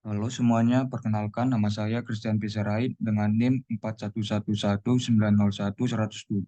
Halo semuanya, perkenalkan nama saya Christian Pisserait dengan NIM 4111901-107.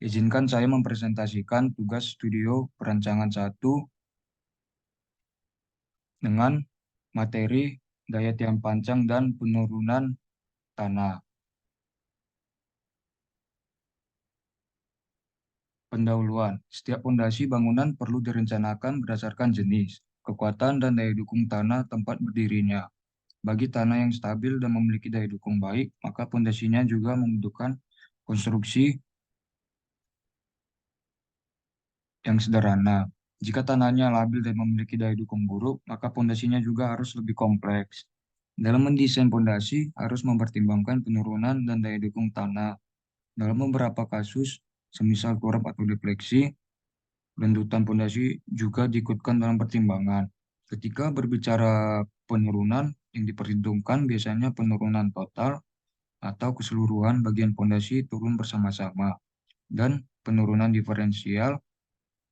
Izinkan saya mempresentasikan tugas studio perancangan 1 dengan materi daya tiang pancang dan penurunan tanah. Pendahuluan, setiap fondasi bangunan perlu direncanakan berdasarkan jenis, kekuatan, dan daya dukung tanah tempat berdirinya. Bagi tanah yang stabil dan memiliki daya dukung baik, maka fondasinya juga membutuhkan konstruksi yang sederhana. Jika tanahnya labil dan memiliki daya dukung buruk, maka pondasinya juga harus lebih kompleks. Dalam mendesain pondasi, harus mempertimbangkan penurunan dan daya dukung tanah. Dalam beberapa kasus, semisal turap atau defleksi, rendutan pondasi juga diikutkan dalam pertimbangan. Ketika berbicara penurunan, yang diperhitungkan biasanya penurunan total atau keseluruhan bagian pondasi turun bersama-sama, dan penurunan diferensial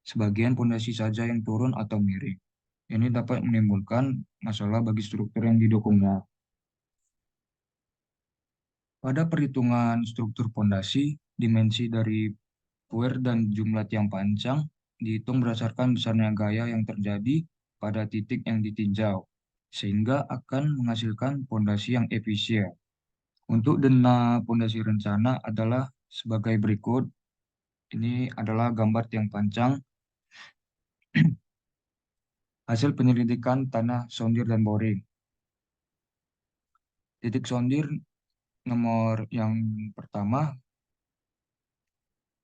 sebagian pondasi saja yang turun atau miring. Ini dapat menimbulkan masalah bagi struktur yang didukungnya. Pada perhitungan struktur pondasi, dimensi dari puer dan jumlah tiang pancang dihitung berdasarkan besarnya gaya yang terjadi pada titik yang ditinjau, sehingga akan menghasilkan pondasi yang efisien. Untuk dana pondasi rencana adalah sebagai berikut. Ini adalah gambar tiang pancang hasil penyelidikan tanah sondir dan boring. Titik sondir nomor yang pertama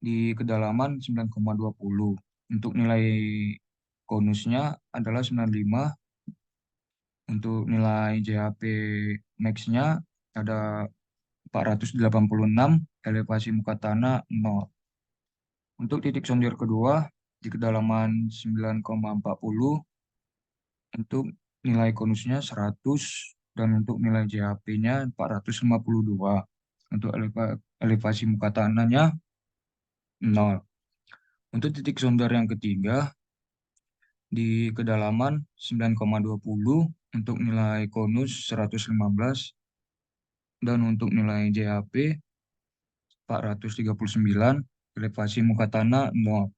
di kedalaman 9,20. Untuk nilai konusnya adalah 95. Untuk nilai JHP max-nya ada 486, elevasi muka tanah 0. Untuk titik sondir kedua di kedalaman 9,40, untuk nilai konusnya 100 dan untuk nilai JHP-nya 452. Untuk elevasi muka tanahnya 0. Untuk titik sonder yang ketiga, di kedalaman 9,20 untuk nilai konus 115 dan untuk nilai JHP 439, elevasi muka tanah 0.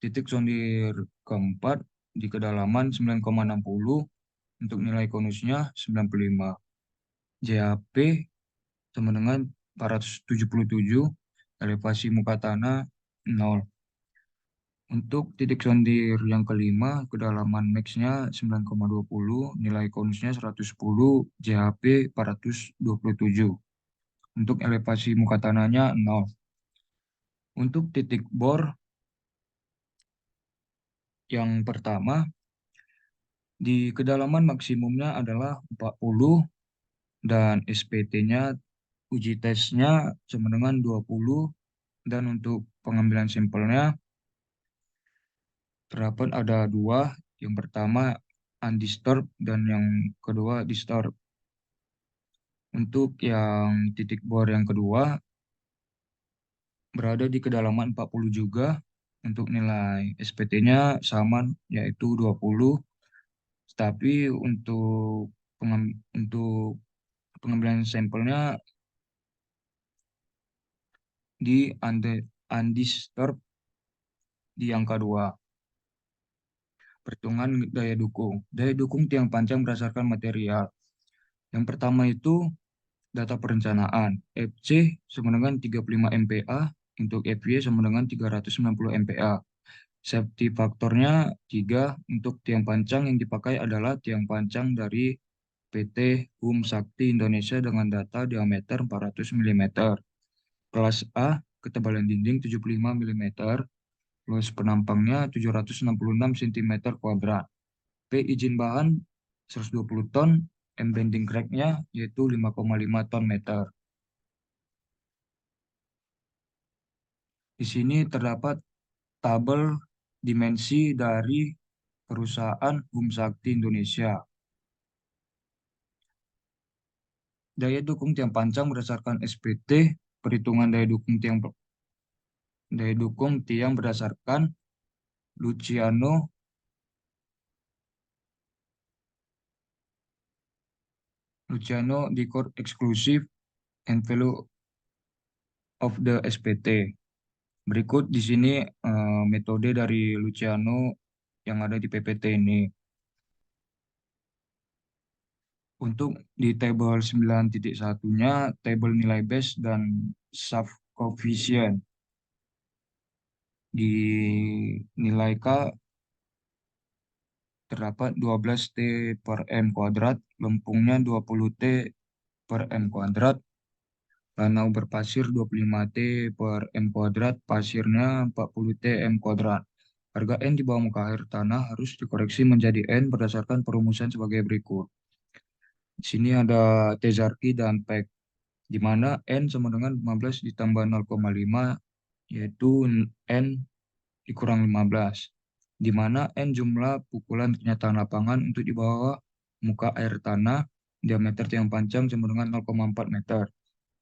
Titik sondir keempat di kedalaman 9,60 untuk nilai konusnya 95. JHP sama dengan 477, elevasi muka tanah 0. Untuk titik sondir yang kelima, kedalaman max-nya 9,20, nilai konusnya 110, JHP 427. Untuk elevasi muka tanahnya 0. Untuk titik bor yang pertama, di kedalaman maksimumnya adalah 40 dan SPT-nya, uji tesnya sama dengan 20, dan untuk pengambilan sampelnya terdapat ada dua. Yang pertama undisturbed dan yang kedua disturbed. Untuk yang titik bor yang kedua berada di kedalaman 40 juga. Untuk nilai SPT-nya sama, yaitu 20. Tapi untuk pengambilan sampelnya di undisturbed di angka 2. Perhitungan daya dukung. Daya dukung tiang panjang berdasarkan material. Yang pertama itu data perencanaan. FC sama dengan 35 MPa, untuk FY sama dengan 390 MPa. Safety faktornya 3. Untuk tiang pancang yang dipakai adalah tiang pancang dari PT Hum Sakti Indonesia dengan data diameter 400 mm. Kelas A, ketebalan dinding 75 mm, luas penampangnya 766 cm kuadrat. P, izin bahan 120 ton, M, bending crack-nya yaitu 5,5 ton meter. Di sini terdapat tabel dimensi dari perusahaan Hum Sakti Indonesia. Daya dukung tiang pancang berdasarkan SPT, perhitungan daya dukung tiang berdasarkan Luciano Luciano di Court Exclusive and Value of the SPT. Berikut di sini metode dari Luciano yang ada di PPT ini. Untuk di tabel 9.1-nya, tabel nilai base dan sub coefficient. Di nilai K terdapat 12T per M kuadrat, lempungnya 20T per M kuadrat, danau berpasir 25T per M kuadrat, pasirnya 40T M kuadrat. Harga N di bawah muka air tanah harus dikoreksi menjadi N berdasarkan perumusan sebagai berikut. Di sini ada Tezarki dan Peck, di mana N sama dengan 15 ditambah 0,5, yaitu N dikurang 15, di mana N jumlah pukulan kenyataan lapangan untuk di bawah muka air tanah, diameter tiang panjang sama dengan 0,4 meter.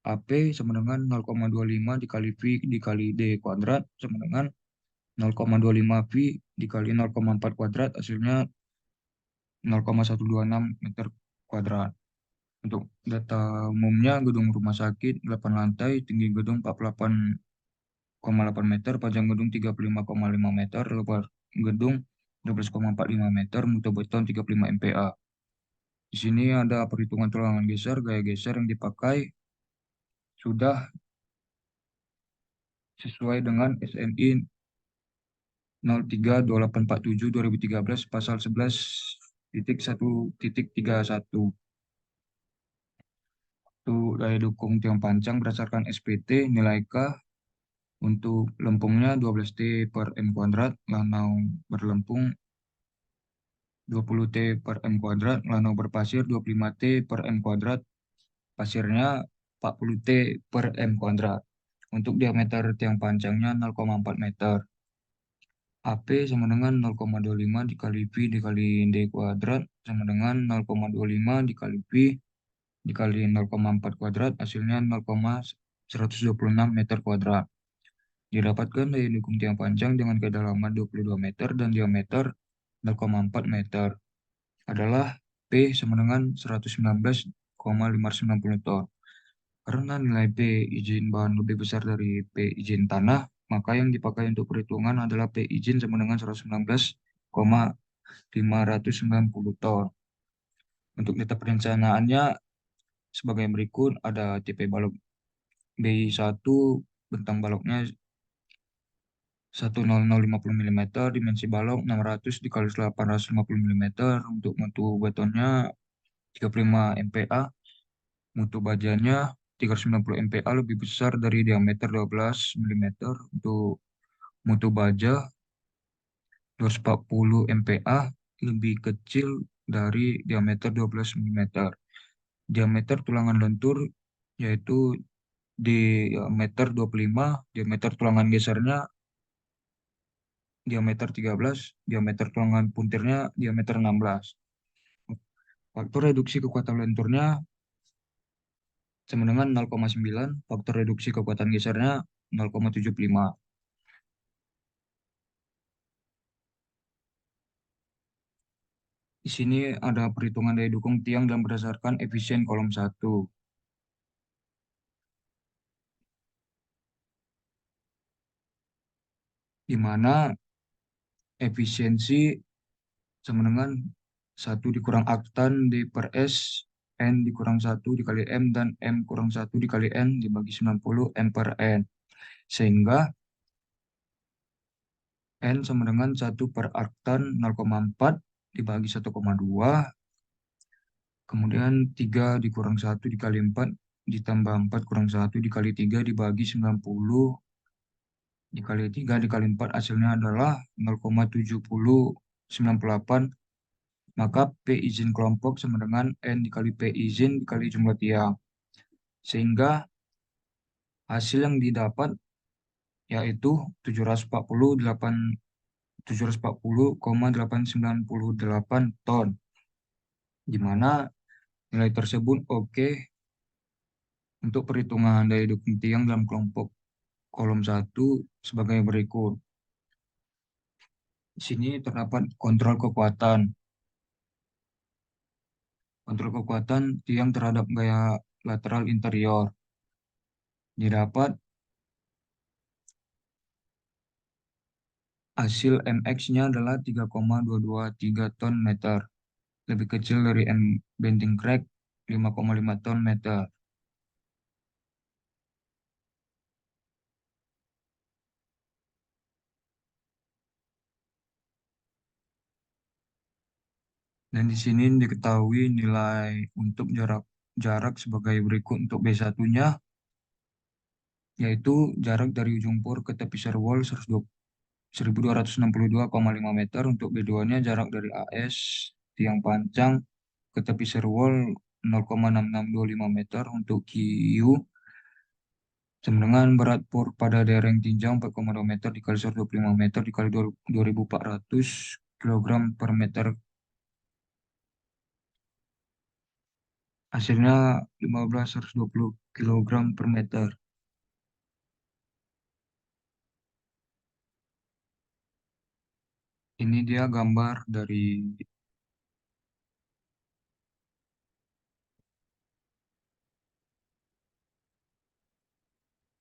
AP sama dengan 0,25 dikali V dikali D kuadrat sama dengan 0,25 V dikali 0,4 kuadrat, hasilnya 0,126 meter kuadrat. Untuk data umumnya, gedung rumah sakit 8 lantai, tinggi gedung 48,8 meter, panjang gedung 35,5 meter, lebar gedung 12,45 meter, mutu beton 35 MPa. Di sini ada perhitungan tulangan geser, gaya geser yang dipakai sudah sesuai dengan SNI 032847 2013 pasal 11.1.31. Untuk daya dukung tiang panjang berdasarkan SPT nilai K untuk lempungnya 12T per M kuadrat, lanau berlempung 20T per M kuadrat, lanau berpasir 25T per M kuadrat, pasirnya 40T per M kuadrat. Untuk diameter tiang panjangnya 0,4 meter. AP sama dengan 0,25 dikali V dikali D kuadrat sama dengan 0,25 dikali V dikali 0,4 kuadrat, hasilnya 0,126 meter kuadrat. Didapatkan daya dukung tiang panjang dengan kedalaman 22 meter dan diameter 0,4 meter adalah P sama dengan 119,590 ton. Karena nilai P izin bahan lebih besar dari P izin tanah, maka yang dipakai untuk perhitungan adalah P izin sama dengan 119,590 ton. Untuk data perencanaannya sebagai berikut, ada tipe balok BI1, bentang baloknya 10050 mm, dimensi balok 600 dikali 850 mm, untuk mutu betonnya 35 MPa, mutu bajanya 390 MPa lebih besar dari diameter 12 mm, untuk mutu baja 240 MPa lebih kecil dari diameter 12 mm. Diameter tulangan lentur yaitu diameter 25, diameter tulangan gesernya diameter 13, diameter tulangan puntirnya diameter 16. Faktor reduksi kekuatan lenturnya sama dengan 0,9, faktor reduksi kekuatan gesernya 0,75. Di sini ada perhitungan daya dukung tiang dan berdasarkan efisien kolom 1, di mana efisiensi sama dengan 1 dikurang aktan D per S, N dikurang 1 dikali M, dan M kurang 1 dikali N dibagi 90 M per N. Sehingga N sama dengan 1 per aktan 0,4 dibagi 1,2, kemudian 3 dikurang 1 dikali 4 ditambah 4 kurang 1 dikali 3 dibagi 90 dikali 3 dikali 4, hasilnya adalah 0,7098. Maka P izin kelompok sama dengan N dikali P izin dikali jumlah tiang. Sehingga hasil yang didapat yaitu 748,898 ton, di mana nilai tersebut oke untuk perhitungan daya dukung tiang dalam kelompok kolom 1 sebagai berikut. Di sini terdapat kontrol kekuatan. Kontrol kekuatan tiang terhadap gaya lateral interior. Didapat hasil MX-nya adalah 3,223 ton meter, lebih kecil dari bending crack 5,5 ton meter. Dan di sini diketahui nilai untuk jarak jarak sebagai berikut untuk B1-nya, yaitu jarak dari ujung por ke tepi serwall 1262,5 meter. Untuk B2-nya jarak dari AS tiang pancang ke tepi serwall 0,6625 meter. Untuk QU sama dengan berat por pada lereng tinjau 4,2 meter dikali 125 meter dikali 2400 kilogram per meter. Hasilnya 1520 kilogram per meter. Ini dia gambar dari,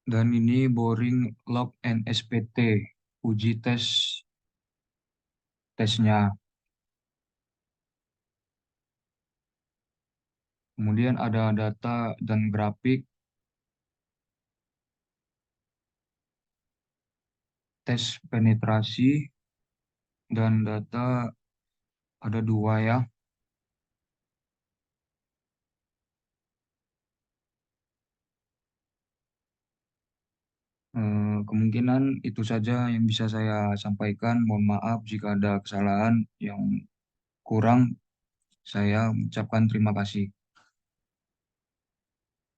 dan ini boring log and SPT, uji tesnya. Kemudian ada data dan grafik tes penetrasi, dan data ada dua ya. Kemungkinan itu saja yang bisa saya sampaikan. Mohon maaf jika ada kesalahan yang kurang. Saya ucapkan terima kasih.